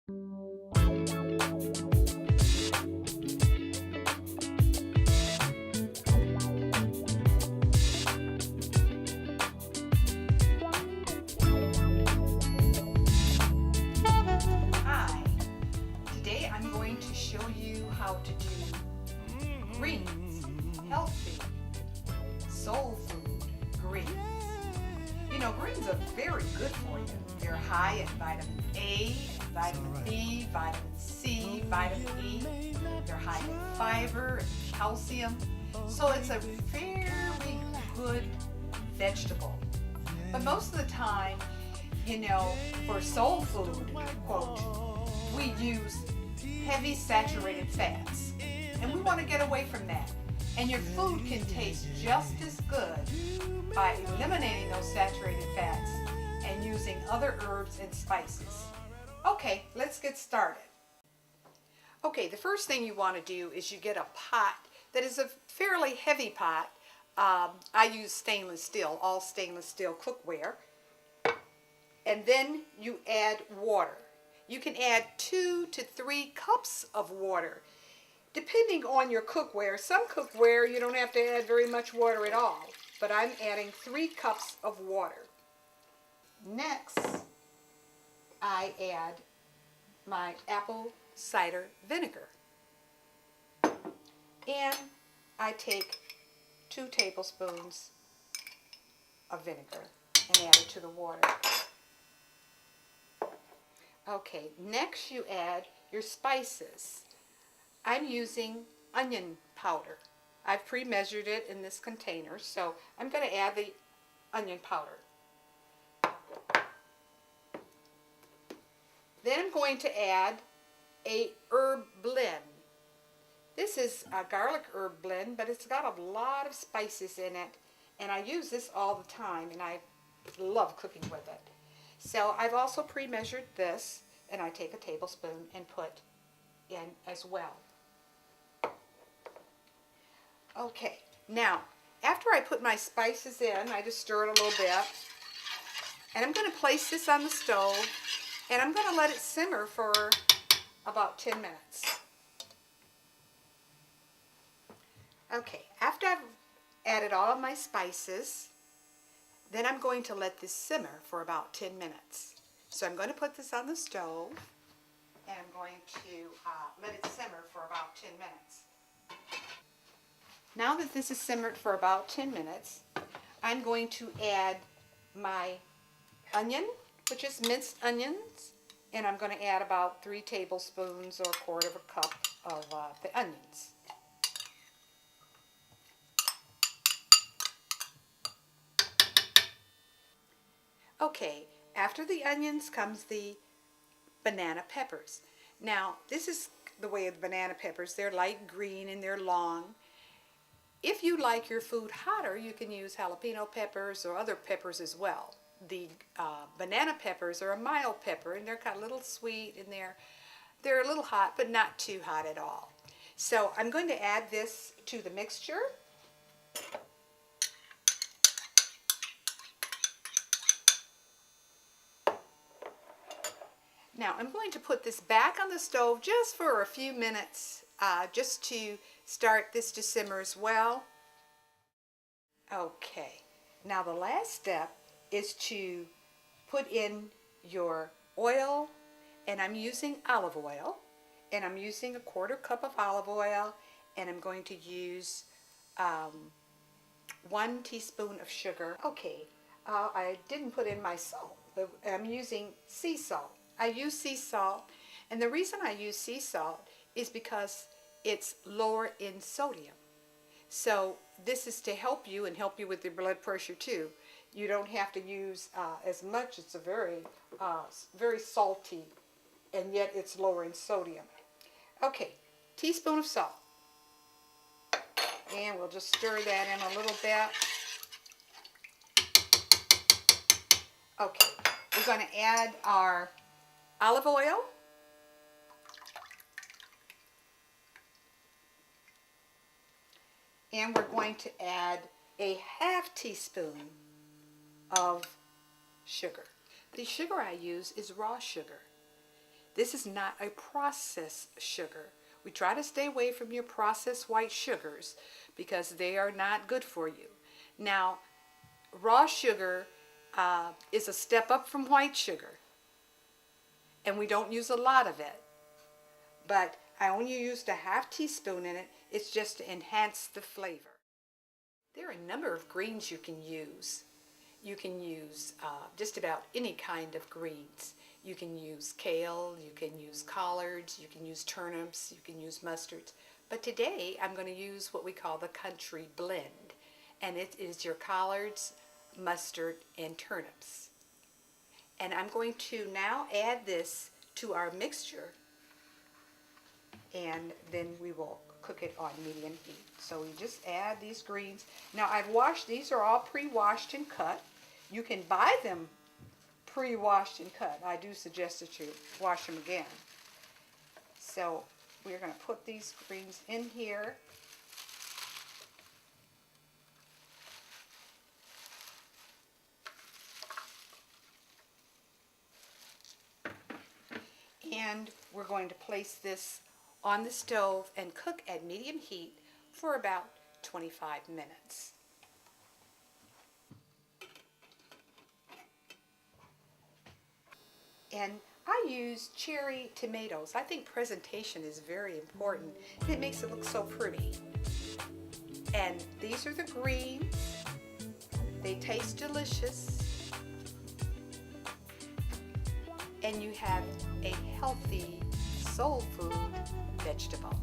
Hi, today I'm going to show you how to do greens, healthy, soul food greens. You know, greens are very good for you. They're high in vitamin A, vitamin B, vitamin C, vitamin E. They're high in fiber and calcium. So it's a very good vegetable. But most of the time, you know, for soul food, quote, we use heavy saturated fats. And we want to get away from that. And your food can taste just as good by eliminating those saturated fats and using other herbs and spices. Okay, let's get started. Okay, the first thing you want to do is you get a pot that is a fairly heavy pot. I use stainless steel, all stainless steel cookware. And then you add water. You can add 2 to 3 cups of water, depending on your cookware. Some cookware you don't have to add very much water at all, but I'm adding 3 cups of water. Next, I add my apple cider vinegar. And I take 2 tablespoons of vinegar and add it to the water. Okay, next you add your spices. I'm using onion powder. I've pre-measured it in this container, so I'm going to add the onion powder. Then I'm going to add a herb blend. This is a garlic herb blend, but it's got a lot of spices in it, and I use this all the time, and I love cooking with it. So I've also pre-measured this, and I take a tablespoon and put in as well. Okay, now after I put my spices in, I just stir it a little bit, and I'm going to place this on the stove, and I'm going to let it simmer for about 10 minutes. Okay, after I've added all of my spices, then I'm going to let this simmer for about 10 minutes. So I'm going to put this on the stove, and I'm going to let it simmer for about 10 minutes. Now that this is simmered for about 10 minutes, I'm going to add my onion, which is minced onions, and I'm going to add about 3 tablespoons or 1/4 cup of the onions. Okay, after the onions comes the banana peppers. Now, this is the way of the banana peppers. They're light green and they're long. If you like your food hotter, you can use jalapeno peppers or other peppers as well. The banana peppers are a mild pepper, and they're kind of a little sweet, and they're a little hot, but not too hot at all. So I'm going to add this to the mixture. Now I'm going to put this back on the stove just for a few minutes, just to start this to simmer as well. Okay, now the last step is to put in your oil, and I'm using olive oil, and I'm using a 1/4 cup of olive oil, and I'm going to use 1 teaspoon of sugar. Okay, I didn't put in my salt, but I'm using sea salt. I use sea salt, and the reason I use sea salt is because it's lower in sodium. So this is to help you and help you with your blood pressure too. You don't have to use as much. It's a very salty, and yet it's lower in sodium. Okay, teaspoon of salt. And we'll just stir that in a little bit. Okay, we're going to add our olive oil. And we're going to add a 1/2 teaspoon of sugar. The sugar I use is raw sugar. This is not a processed sugar. We try to stay away from your processed white sugars because they are not good for you. Now, raw sugar is a step up from white sugar, and we don't use a lot of it. But I only used a half teaspoon in it. It's just to enhance the flavor. There are a number of greens you can use. You can use just about any kind of greens. You can use kale, you can use collards, you can use turnips, you can use mustards. But today I'm going to use what we call the country blend. And it is your collards, mustard, and turnips. And I'm going to now add this to our mixture, and then we will cook it on medium heat. So we just add these greens. Now I've washed, these are all pre-washed and cut. You can buy them pre-washed and cut. I do suggest that you wash them again. So we're going to put these greens in here. And we're going to place this on the stove and cook at medium heat for about 25 minutes. And I use cherry tomatoes. I think presentation is very important. It makes it look so pretty. And these are the greens. They taste delicious. And you have a healthy soul food vegetable.